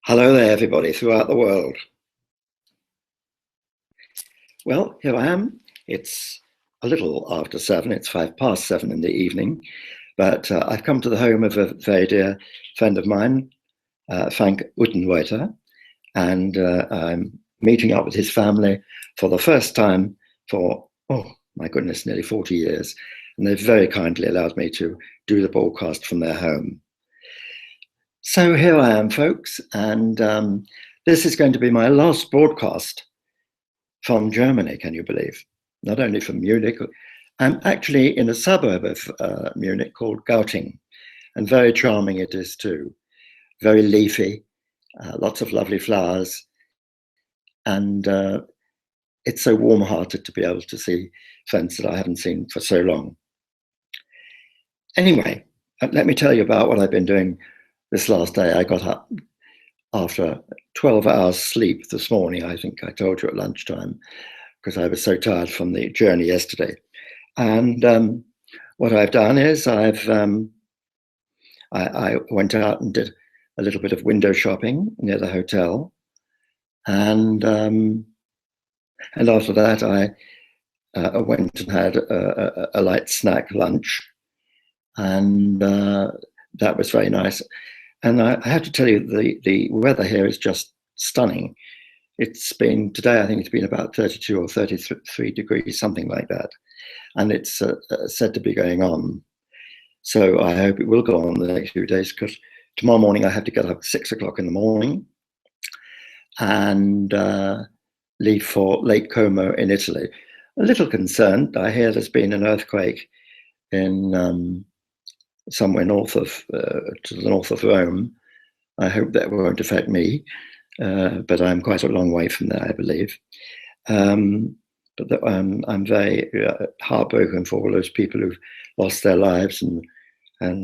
Hello there, everybody throughout the world. Well, here I am. It's a little after 7. It's 7:05 in the evening, but I've come to the home of a very dear friend of mine, Frank Uttenreuter, and I'm meeting up with his family for the first time for, oh my goodness, nearly 40 years. And they've very kindly allowed me to do the broadcast from their home. So here I am, folks, and this is going to be my last broadcast from Germany, can you believe? Not only from Munich. I'm actually in a suburb of Munich called Gauting, and very charming it is too. Very leafy, lots of lovely flowers, and it's so warm-hearted to be able to see friends that I haven't seen for so long. Anyway, let me tell you about what I've been doing this last day. I got up after 12 hours sleep this morning. I think I told you at lunchtime, because I was so tired from the journey yesterday. And what I've done is I went out and did a little bit of window shopping near the hotel, and after that I went and had a light snack lunch, and that was very nice. And I have to tell you, the weather here is just stunning. It's been, today I think it's been about 32 or 33 degrees, something like that. And it's said to be going on. So I hope it will go on the next few days, because tomorrow morning I have to get up at 6 o'clock in the morning and leave for Lake Como in Italy. A little concerned. I hear there's been an earthquake in somewhere north of, to the north of Rome. I hope that won't affect me, but I'm quite a long way from there, I believe. But I'm very heartbroken for all those people who've lost their lives, and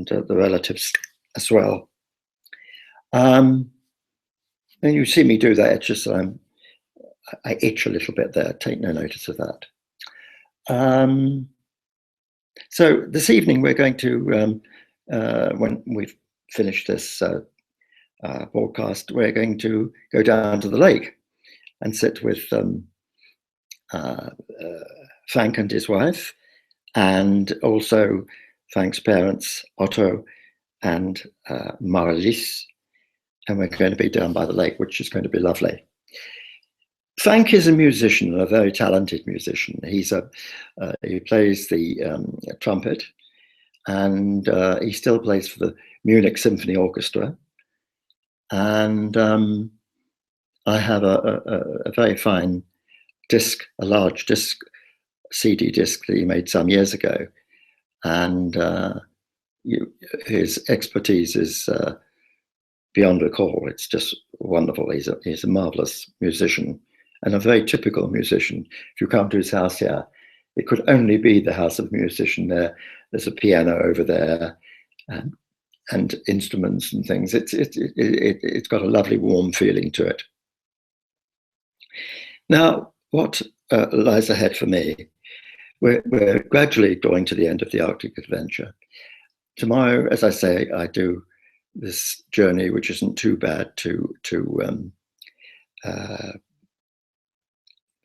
the relatives as well. And you see me do that. It's just that I itch a little bit there. Take no notice of that. So this evening we're going to, when we've finished this broadcast, we're going to go down to the lake and sit with Frank and his wife, and also Frank's parents, Otto and Marilis, and we're going to be down by the lake, which is going to be lovely. Frank is a musician, a very talented musician. He plays the trumpet, and he still plays for the Munich Symphony Orchestra. And I have a very fine disc, a large disc, CD disc that he made some years ago, and his expertise is beyond recall. It's just wonderful. He's a marvelous musician, and a very typical musician. If you come to his house here, it could only be the house of a musician. There's a piano over there, and instruments and things. It's got a lovely warm feeling to it. Now, what lies ahead for me? We're gradually drawing to the end of the Arctic adventure. Tomorrow, as I say, I do this journey, which isn't too bad, to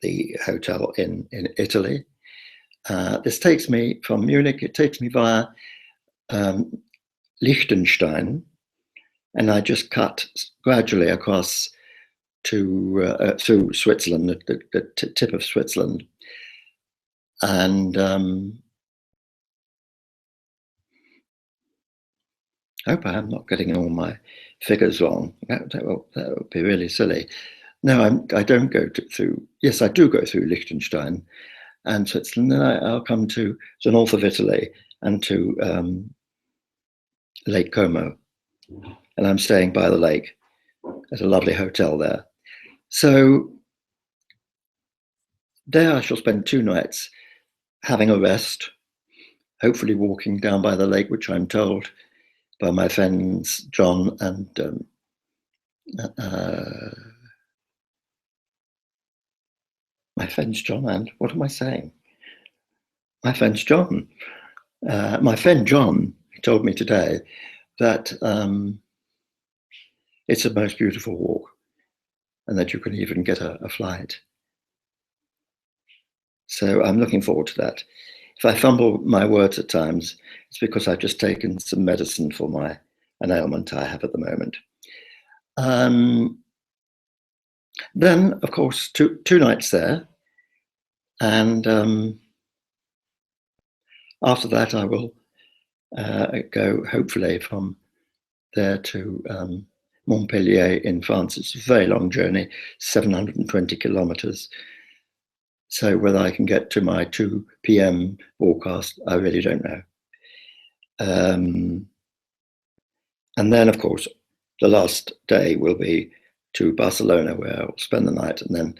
the hotel in Italy. This takes me from Munich. It takes me via Liechtenstein, and I just cut gradually across to through Switzerland, the tip of Switzerland, and I hope I'm not getting all my figures wrong. That would be really silly. No, I don't go through. Yes, I do go through Liechtenstein and Switzerland, and I'll come to the north of Italy and to Lake Como, and I'm staying by the lake at a lovely hotel there. So there I shall spend 2 nights having a rest, hopefully walking down by the lake, which I'm told by my friends John and my friends John and, what am I saying? My friends John. My friend John told me today that it's a most beautiful walk, and that you can even get a flight. So I'm looking forward to that. If I fumble my words at times, it's because I've just taken some medicine for an ailment I have at the moment. Then, of course, two nights there, and after that I will go, hopefully, from there to Montpellier in France. It's a very long journey, 720 kilometers. So whether I can get to my 2 p.m. forecast, I really don't know. And then, of course, the last day will be to Barcelona, where I'll spend the night, and then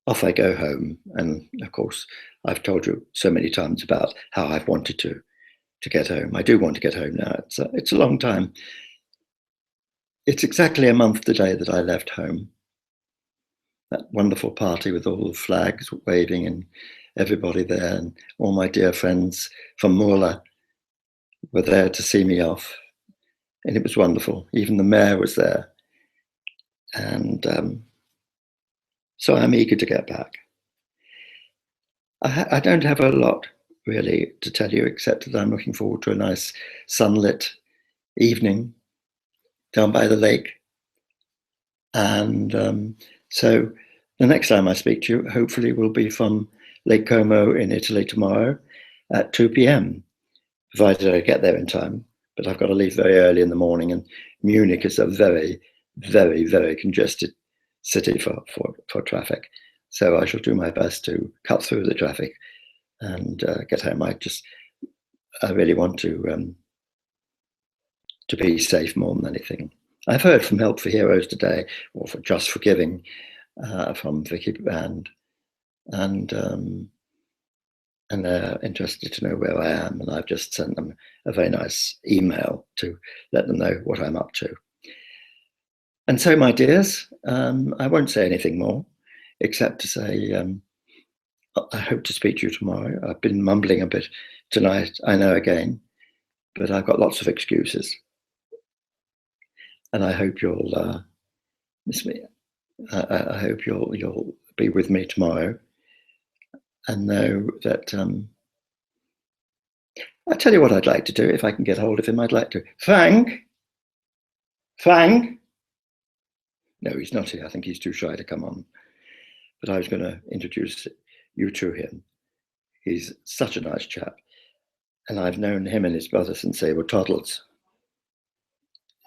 off I go home. And of course, I've told you so many times about how I've wanted to get home. I do want to get home now. It's a long time. It's exactly a month today that I left home. That wonderful party with all the flags waving and everybody there, and all my dear friends from Morla were there to see me off. And it was wonderful. Even the mayor was there. And so I'm eager to get back. I don't have a lot really to tell you, except that I'm looking forward to a nice sunlit evening down by the lake. And so the next time I speak to you, hopefully, will be from Lake Como in Italy tomorrow at 2 p.m, provided I get there in time. But I've got to leave very early in the morning, and Munich is a very, very, very congested city for traffic. So I shall do my best to cut through the traffic and get home. I really want to be safe more than anything. I've heard from Help for Heroes today, or for Just Forgiving, from Vicky and they're interested to know where I am, and I've just sent them a very nice email to let them know what I'm up to. And so, my dears, I won't say anything more, except to say I hope to speak to you tomorrow. I've been mumbling a bit tonight, I know, again, but I've got lots of excuses. And I hope you'll miss me. I hope you'll be with me tomorrow, and know that I'll tell you what I'd like to do if I can get hold of him. I'd like to. Frank? No, he's not here. I think he's too shy to come on. But I was going to introduce you to him. He's such a nice chap. And I've known him and his brother since they were toddlers.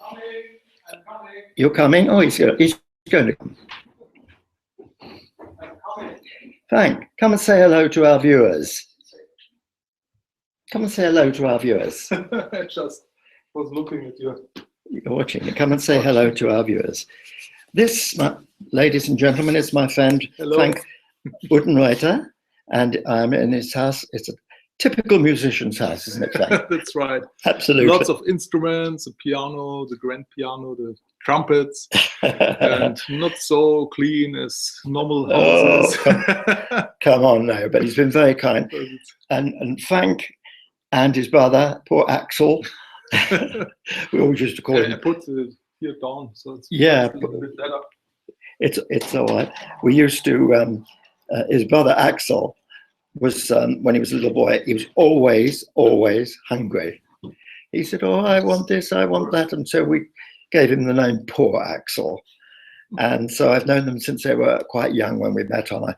I'm coming. You're coming? Oh, he's going to come. I'm coming. Frank, come and say hello to our viewers. Come and say hello to our viewers. I just was looking at you. You're watching. Come and say hello to our viewers. This, ladies and gentlemen, is my friend Hello. Frank Buddenreiter, and I'm in his house. It's a typical musician's house, isn't it, Frank? That's right. Absolutely. Lots of instruments, the piano, the grand piano, the trumpets, and not so clean as normal houses. Oh, come on now, but he's been very kind. And Frank and his brother, poor Axel, we always used to call him. I put it here down, so it's Yeah, a little bit better. it's all right. We used to, his brother Axel was, when he was a little boy, he was always hungry. He said, oh, I want this, I want that. And so we gave him the name Poor Axel. And so I've known them since they were quite young when we met on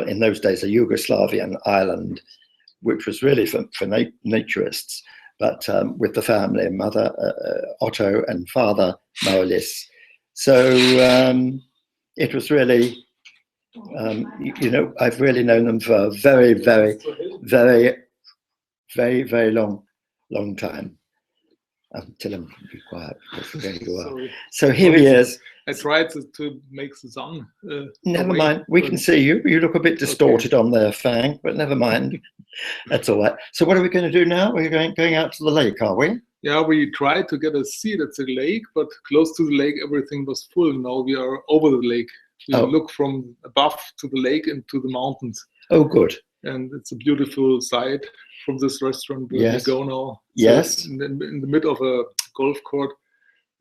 in those days, a Yugoslavian island, which was really for naturists, but with the family, mother Otto and father Maurice. So it was really, I've really known them for a very, very, very, very, very long time. Tell him to be quiet. There you are. So here he is. I tried to make the song. Never mind. We can see you. You look a bit distorted on there, Fang, but never mind. That's all right. So what are we going to do now? We're going out to the lake, are we? Yeah, we tried to get a seat at the lake, but close to the lake, everything was full. Now we are over the lake. We look from above to the lake and to the mountains. Oh, good. And it's a beautiful sight from this restaurant where we go now. Yes. So in the middle of a golf court.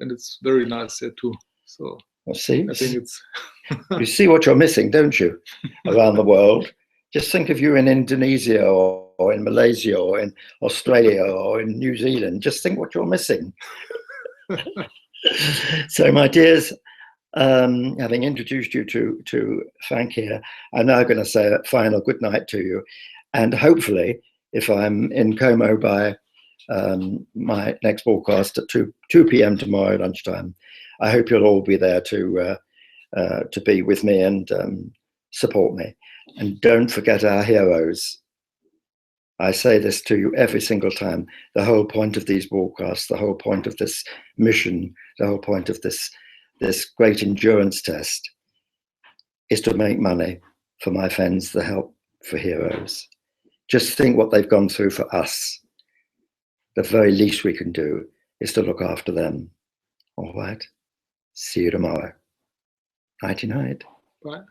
and it's very nice there too. So well, see, I think it's you see what you're missing, don't you, around the world? Just think if you're in Indonesia or in Malaysia or in Australia or in New Zealand, just think what you're missing. So, my dears, having introduced you to Frank here, I'm now going to say a final good night to you. And hopefully, if I'm in Como by my next broadcast at 2 p.m. tomorrow lunchtime, I hope you'll all be there to be with me and support me. And don't forget our heroes. I say this to you every single time. The whole point of these broadcasts, the whole point of this mission, the whole point of this great endurance test is to make money for my friends, the Help for Heroes. Just think what they've gone through for us. The very least we can do is to look after them. All right. See you tomorrow. Nighty night. Bye.